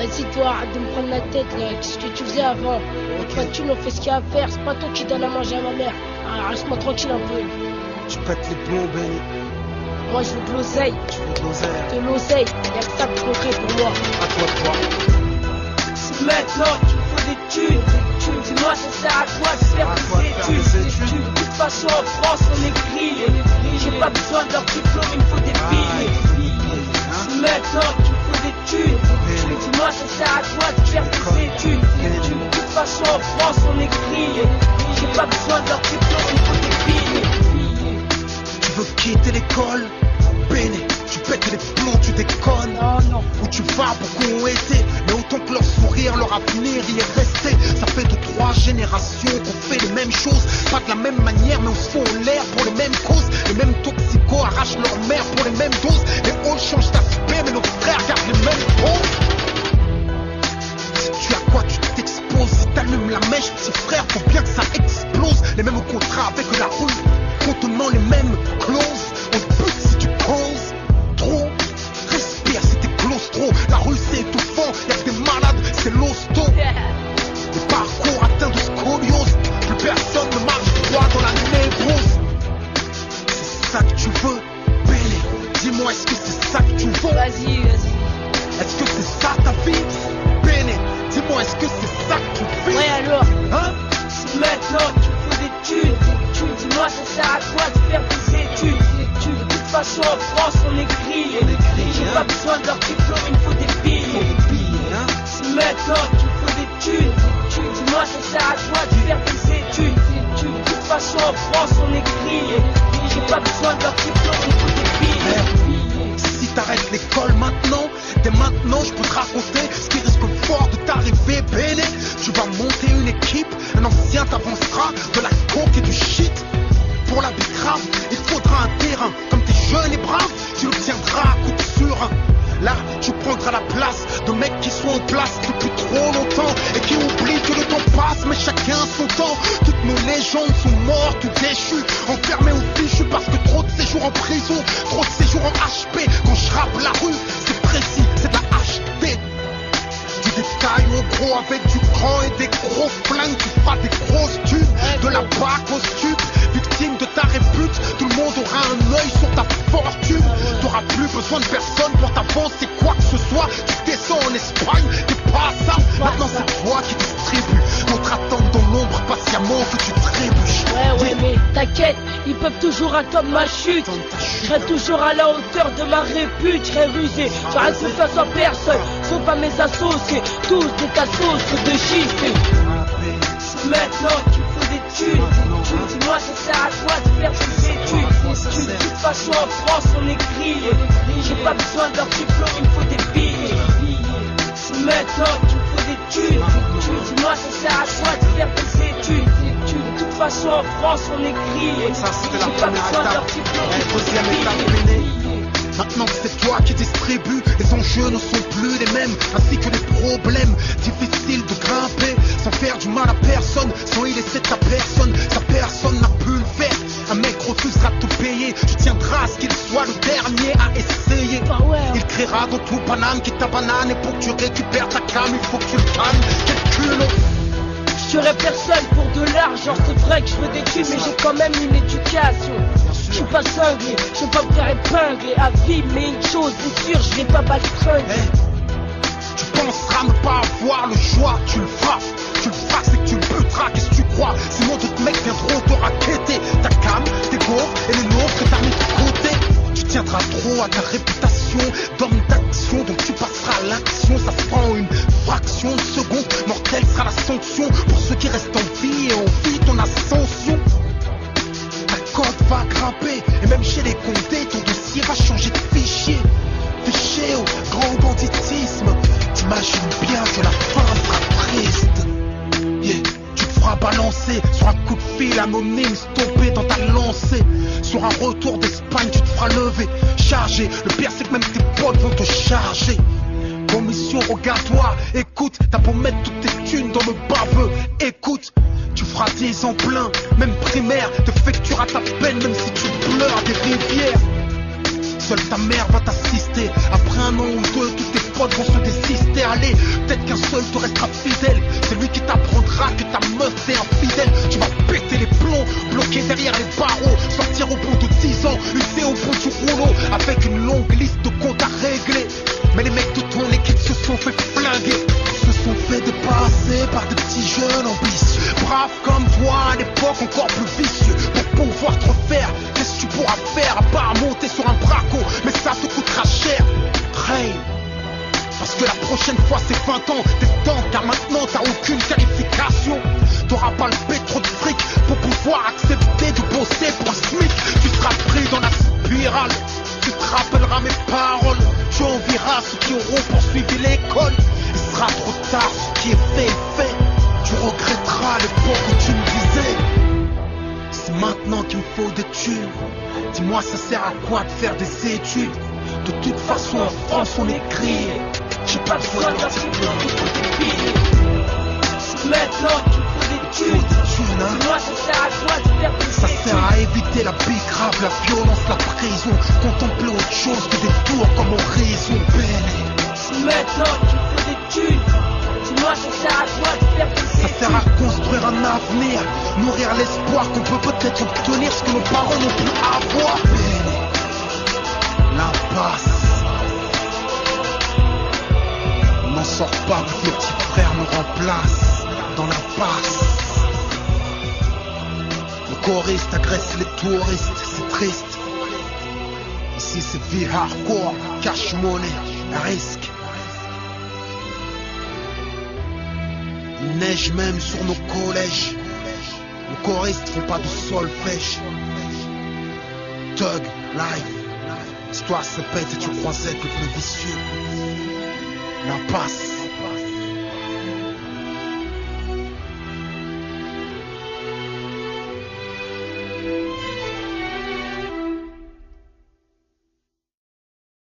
Vas-y toi, arrête de me prendre la tête là, qu'est-ce que tu faisais avant? Avec ma thune on fait ce qu'il y a à faire, c'est pas toi qui donne à manger à ma mère. Ah, reste-moi tranquille un peu. Tu pètes les plombs, Benny. Moi je veux de l'oseille. Tu veux de l'oseille. De l'oseille, y'a que ça de concret pour moi. À toi de voir. C'est maintenant qu'il me faut des thunes. Dis-moi ça sert à quoi de faire des études. De toute façon en France on est grillé. J'ai pas besoin de leur diplôme, il me faut des billets. C'est maintenant qu'il me faut des thunes. Dis-moi ça sert à quoi de faire des études. De toute façon en France on est grillé. J'ai pas besoin de leur diplôme, il me faut des billets. Tu veux quitter l'école, Benny, tu pètes les plombs, tu déconnes. Non. Où tu vas, beaucoup ont été, mais autant que leur sourire, leur avenir y est resté. Ça fait 2-3 générations qu'on fait les mêmes choses, pas de la même manière, mais on se fout en l'air pour les mêmes causes. Les mêmes toxicos arrachent leur mère pour les mêmes doses. Les halls changent d'aspect, mais nos frères gardent les mêmes poses. Si tu as quoi, tu t'exposes. Si t'allumes la mèche, petit frère, faut bien que ça explose. Les mêmes contrats avec la rue, contenant les mêmes clauses. On te bute si tu causes trop. Respire si t'es claustro. La rue c'est étouffant, y'a que des malades, c'est l'hosto. Les parcours atteints de scoliose. Plus personne ne marche droit dans la névrose. C'est ça que tu veux, Benny? Dis-moi, est-ce que c'est ça que tu veux? Vas-y. Est-ce que c'est ça ta vie, Benny? Dis-moi, est-ce que c'est ça que tu fais? Ouais alors, Hein? c'est maintenant qu'il me faut des thunes. Dis-moi ça sert à quoi de faire des études. De toute façon en France on est grillé. J'ai pas besoin de leur diplôme, il me faut des billets. C'est maintenant qu'il me faut des thunes. Dis-moi ça sert à quoi de faire des études. De toute façon en France on est grillé. J'ai pas besoin de leur diplôme, il me faut des billets. Si t'arrêtes l'école maintenant, dès maintenant je peux te raconter ce qui risque fort de t'arriver, Benny. Tu vas monter une équipe, un ancien t'avancera de la coke et du shit. Pour la grave, il faudra un terrain. Comme t'es jeune et brave, tu l'obtiendras à coup de sûr. Là, tu prendras la place de mecs qui sont en place depuis trop longtemps et qui oublient que le temps passe, mais chacun son temps. Toutes nos légendes sont mortes ou déchues, enfermées ou fichues parce que trop de séjours en prison, trop de séjours en HP. Quand je rappe la rue, c'est précis, c'est de la HD. Du détail au gros avec du grand et des gros flingues. Tu feras des grosses tubes, de la bac au stup. Victime de ta répute, tout le monde aura un œil sur ta fortune. T'auras plus besoin de personne pour t'avancer quoi que ce soit. Tu descends en Espagne, t'es pas ça. Maintenant c'est toi qui distribue. D'autres attendent dans l'ombre patiemment que tu trébuches. Ouais, mais t'inquiète, ils peuvent toujours attendre ma chute. Je serai toujours à la hauteur de ma répute, je serai rusé. J'aurai confiance en personne, sauf à mes associés. Tous des cassos de chiffres. C'est maintenant qu'il me faut des thunes. Dis-moi ça sert à quoi de faire des études. De toute façon en France on est grillé. J'ai pas besoin de leur diplôme, il me faut des billets. C'est maintenant qu'il me faut des thunes. Dis-moi ça sert à quoi de faire des études. De toute façon en France on est grillé. Ça c'était la J'ai pas première besoin de leur étape. diplôme, Et il me faut deuxième des étape, billets. Benny. Maintenant c'est toi qui distribue, les enjeux ne sont plus les mêmes, ainsi que les problèmes. Difficile de grimper sans faire du mal à personne, sans y laisser ta personne. Ta personne n'a pu le faire. Un mec refusera de te payer, tu tiendras à ce qu'il soit le dernier à essayer. Il criera dans tout Paname qui ta banane, et pour que tu récupères ta cam, il faut que tu le calmes. Quel culot. Je serai personne pour de l'argent, c'est vrai que je veux des thunes, mais j'ai quand même une éducation. Je suis pas cinglé, je vais pas me faire épingler à vie, mais une chose est sûre, je vais pas baltringuer. Tu penseras ne pas avoir le choix, tu le feras. Tu le feras, c'est que tu le buteras, qu'est-ce que tu crois? Sinon d'autres mecs viendront te raqueter. Ta cam, tes gaufres et les nôtres que t'as mis de côté. Tu tiendras trop à ta réputation d'homme d'action, donc tu passeras à l'action. Ça se prend une fraction de seconde, mortelle sera la sanction pour ceux qui restent en vie et en vie ton ascension. Ta cote va grimper, et même chez les condés, ton dossier va changer de fichier. Fichier au grand banditisme. T'imagines bien que la fin sera triste. Yeah. Tu te feras balancer sur un coup de fil anonyme, stoppé dans ta lancée. Sur un retour d'Espagne, tu te feras lever, charger. Le pire c'est que même tes potes vont te charger. Commission rogatoire, écoute, t'as beau mettre toutes tes thunes dans le baveux. Écoute, tu feras 10 ans plein, même primaire, t'effectueras ta peine même si tu pleures des rivières. Seule ta mère va t'assister, après un an ou deux, tout est potes vont se désister. Allez, peut-être qu'un seul te restera fidèle. C'est lui qui t'apprendra que ta meuf est infidèle. Tu vas péter les plombs, bloquer derrière les barreaux, sortir au bout de 10 ans, user au bout du rouleau, avec une longue liste de comptes à régler. Mais les mecs de ton équipe se sont fait flinguer, se sont fait dépasser par des petits jeunes ambitieux, braves comme toi à l'époque encore plus vicieux. Pour pouvoir te refaire, qu'est-ce que tu pourras faire à part monter sur un braco? Mais ça te coûtera cher. Hey, parce que la prochaine fois c'est 20 ans, t'es temps, car maintenant t'as aucune qualification. T'auras pas le pétro de fric pour pouvoir accepter de bosser pour un SMIC. Tu seras pris dans la spirale, tu te rappelleras mes paroles. Tu envieras ceux qui auront poursuivi l'école. Il sera trop tard, ce qui est fait. Tu regretteras l'époque où tu me disais c'est maintenant qu'il me faut des thunes. Dis-moi ça sert à quoi de faire des études? De toute façon en France on est grillé. J'ai pas besoin d'un diplôme, il faut des billets. C'est maintenant qu'il me faut des thunes. Dis-moi ça sert à quoi de faire des études? Ça sert à éviter la bicrave, la violence, la prison. Contempler autre chose que des tours comme horizon. C'est maintenant qu'il me faut des thunes. Dis-moi ça sert à quoi de faire des études? Ça sert à construire un avenir, nourrir l'espoir qu'on peut peut-être obtenir ce que nos parents n'ont pu avoir. L'impasse, on n'en sort pas, tous nos petits frères nous remplacent dans l'impasse. Le choriste agresse les touristes, c'est triste. Ici c'est vie hardcore, cash money, risque. Il neige même sur nos collèges. Les choristes font pas de solfège. Thug life. L'histoire se pète et tu crois être le plus vicieux. L'impasse.